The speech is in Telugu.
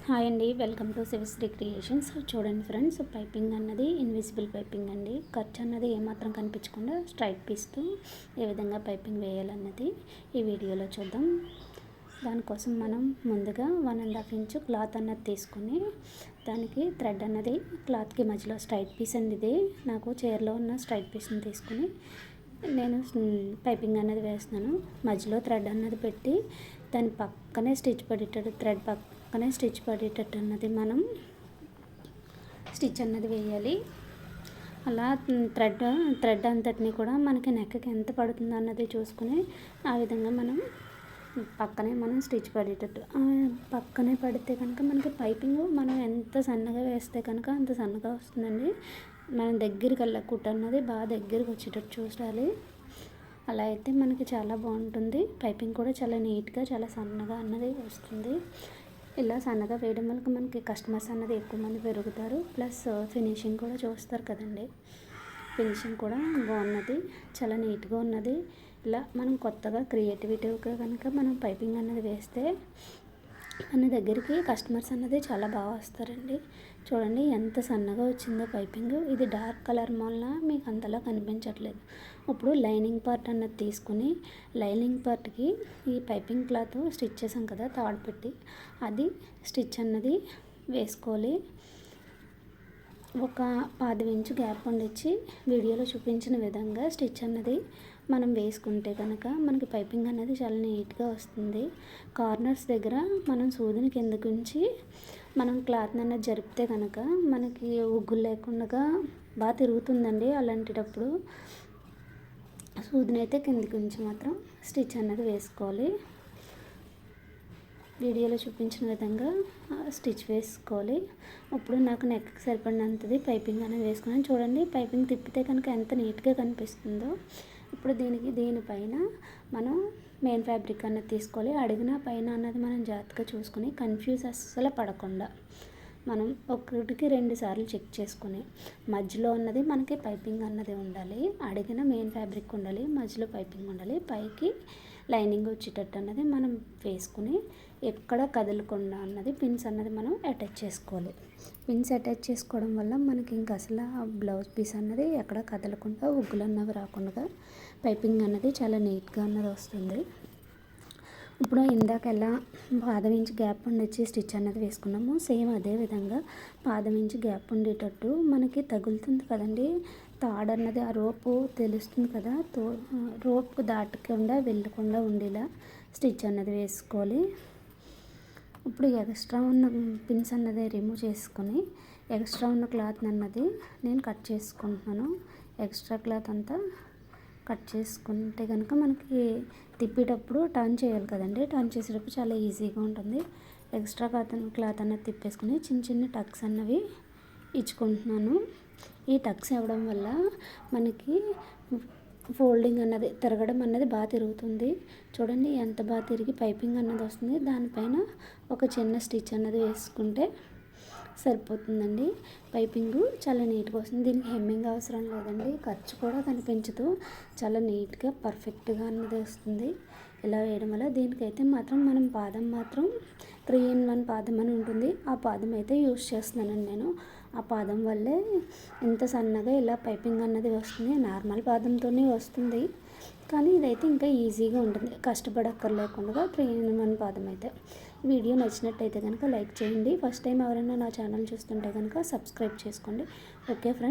హాయ్ అండి, వెల్కమ్ టు శివశ్రీ క్రియేషన్స్. చూడండి ఫ్రెండ్స్, పైపింగ్ అన్నది ఇన్విజిబుల్ పైపింగ్ అండి. ఖర్చు అన్నది ఏమాత్రం కనిపించకుండా స్ట్రైట్ పీస్తో ఏ విధంగా పైపింగ్ వేయాలన్నది ఈ వీడియోలో చూద్దాం. దానికోసం మనం ముందుగా 1.5 ఇంచు క్లాత్ అన్నది తీసుకొని దానికి థ్రెడ్ అన్నది క్లాత్కి మధ్యలో స్ట్రైట్ పీస్ అండి. ఇది నాకు చీరలో ఉన్న స్ట్రైట్ పీస్ని తీసుకుని నేను పైపింగ్ అన్నది వేస్తున్నాను. మధ్యలో థ్రెడ్ అన్నది పెట్టి దాని పక్కనే స్టిచ్ పడేటట్టు, థ్రెడ్ పక్కనే స్టిచ్ పడేటట్టు అన్నది మనం స్టిచ్ అన్నది వేయాలి. అలా థ్రెడ్ అంతటిని కూడా మనకి నెక్కకి ఎంత పడుతుందో అన్నది చూసుకుని ఆ విధంగా మనం పక్కనే స్టిచ్ పడేటట్టు పక్కనే పడితే కనుక మనకి పైపింగ్ మనం ఎంత సన్నగా వేస్తే కనుక అంత సన్నగా వస్తుందండి. మనం దగ్గరికి కుట్టు అన్నది బాగా దగ్గరికి వచ్చేటట్టు చూడాలి. అలా అయితే మనకి చాలా బాగుంటుంది. పైపింగ్ కూడా చాలా నీట్గా చాలా సన్నగా అన్నది వస్తుంది. ఇలా సన్నగా వేయడం వల్ల మనకి కస్టమర్స్ అన్నది ఎక్కువ మంది పెరుగుతారు. ప్లస్ ఫినిషింగ్ కూడా చూస్తారు కదండి. ఫినిషింగ్ కూడా బాగున్నది, చాలా నీట్గా ఉన్నది. ఇలా మనం కొత్తగా క్రియేటివిటీగా కనుక మనం పైపింగ్ అన్నది వేస్తే మన దగ్గరికి కస్టమర్స్ అన్నది చాలా బాగా వస్తారండి. చూడండి ఎంత సన్నగా వచ్చిందో పైపింగ్. ఇది డార్క్ కలర్ వల్ల మీకు అంతలా కనిపించట్లేదు. ఇప్పుడు లైనింగ్ పార్ట్ అన్నది తీసుకుని లైనింగ్ పార్ట్కి ఈ పైపింగ్ క్లాత్ స్టిచ్ చేసాం కదా తాడు పెట్టి, అది స్టిచ్ అన్నది వేసుకోవాలి. ఒక 15 ఇంచు గ్యాప్ ఉండిచ్చి వీడియోలో చూపించిన విధంగా స్టిచ్ అన్నది మనం వేసుకుంటే కనుక మనకి పైపింగ్ అనేది చాలా నీట్గా వస్తుంది. కార్నర్స్ దగ్గర మనం సూదిని కిందకి ఉంచి మనం క్లాత్ అన్నది జరిపితే కనుక మనకి ఉగ్గులు లేకుండా బాగా తిరుగుతుందండి. అలాంటప్పుడు సూదిని అయితే కిందకి ఉంచి మాత్రం స్టిచ్ అన్నది వేసుకోవాలి. వీడియోలో చూపించిన విధంగా స్టిచ్ వేసుకోవాలి. ఇప్పుడు నాకు నెక్కి సరిపడినంతది పైపింగ్ అనేది వేసుకున్నాను. చూడండి, పైపింగ్ తిప్పితే కనుక ఎంత నీట్గా కనిపిస్తుందో. ఇప్పుడు దీనిపైన మనం మెయిన్ ఫ్యాబ్రిక్ అన్నది తీసుకోవాలి. అడిగిన పైన అన్నది మనం జాగ్రత్తగా చూసుకొని కన్ఫ్యూజ్ అస్సలు పడకుండా మనం 1-2 సార్లు చెక్ చేసుకుని మధ్యలో అన్నది మనకి పైపింగ్ అన్నది ఉండాలి. అడిగిన మెయిన్ ఫ్యాబ్రిక్ ఉండాలి, మధ్యలో పైపింగ్ ఉండాలి, పైకి లైనింగ్ వచ్చేటట్టు అన్నది మనం వేసుకుని ఎక్కడ కదలకుండా అన్నది పిన్స్ అన్నది మనం అటాచ్ చేసుకోవాలి. పిన్స్ అటాచ్ చేసుకోవడం వల్ల మనకి ఇంకా అసలు ఆ బ్లౌజ్ పీస్ అన్నది ఎక్కడ కదలకుండా ఉగ్గులు అన్నవి రాకుండా పైపింగ్ అన్నది చాలా నీట్గా అన్నది వస్తుంది. ఇప్పుడు ఇందాక ఎలా 15 ఇంచు గ్యాప్ ఉండొచ్చి స్టిచ్ అన్నది వేసుకున్నాము, సేమ్ అదే విధంగా 15 ఇంచు గ్యాప్ ఉండేటట్టు మనకి తగులుతుంది కదండి తాడు అన్నది, ఆ రోపు తెలుస్తుంది కదా, రోపు దాటకుండా వెళ్ళకుండా ఉండేలా స్టిచ్ అన్నది వేసుకోవాలి. ఇప్పుడు ఎక్స్ట్రా ఉన్న పిన్స్ అన్నది రిమూవ్ చేసుకొని ఎక్స్ట్రా ఉన్న క్లాత్ అన్నది నేను కట్ చేసుకుంటున్నాను. ఎక్స్ట్రా క్లాత్ అంతా కట్ చేసుకుంటే కనుక మనకి తిప్పేటప్పుడు టర్న్ చేయాలి కదండి, టర్న్ చేసేటప్పుడు చాలా ఈజీగా ఉంటుంది. ఎక్స్ట్రా క్లాత్ అన్నది తిప్పేసుకుని చిన్న టక్స్ అన్నవి ఇచ్చుకుంటున్నాను. ఈ టక్స్ ఇవ్వడం వల్ల మనకి ఫోల్డింగ్ అన్నది తిరగడం అన్నది బాగా తిరుగుతుంది. చూడండి ఎంత బాగా తిరిగి పైపింగ్ అన్నది వస్తుంది. దానిపైన ఒక చిన్న స్టిచ్ అన్నది వేసుకుంటే సరిపోతుందండి. పైపింగ్ చాలా నీట్గా వస్తుంది. దీనికి హెమ్మింగ్ అవసరం లేదండి, ఖర్చు కూడా కనిపించదు. చాలా నీట్గా పర్ఫెక్ట్గా అన్నది వస్తుంది ఇలా వేయడం వల్ల. దీనికైతే మాత్రం మనం పాదం మాత్రం 3-in-1 పాదం అని ఉంటుంది. ఆ పాదం అయితే యూజ్ చేస్తున్నానండి నేను. ఆ పాదం వల్లే ఇంత సన్నగా ఇలా పైపింగ్ అన్నది వస్తుంది. నార్మల్ పాదంతోనే వస్తుంది, కానీ ఇదైతే ఇంకా ఈజీగా ఉంటుంది, కష్టపడక్కర్లేకుండా 3-in-1 పాదం అయితే. వీడియో నచ్చినట్టయితే కనుక లైక్ చేయండి. ఫస్ట్ టైం ఎవరైనా నా ఛానల్ చూస్తుంటే కనుక సబ్స్క్రైబ్ చేసుకోండి. Okay friends.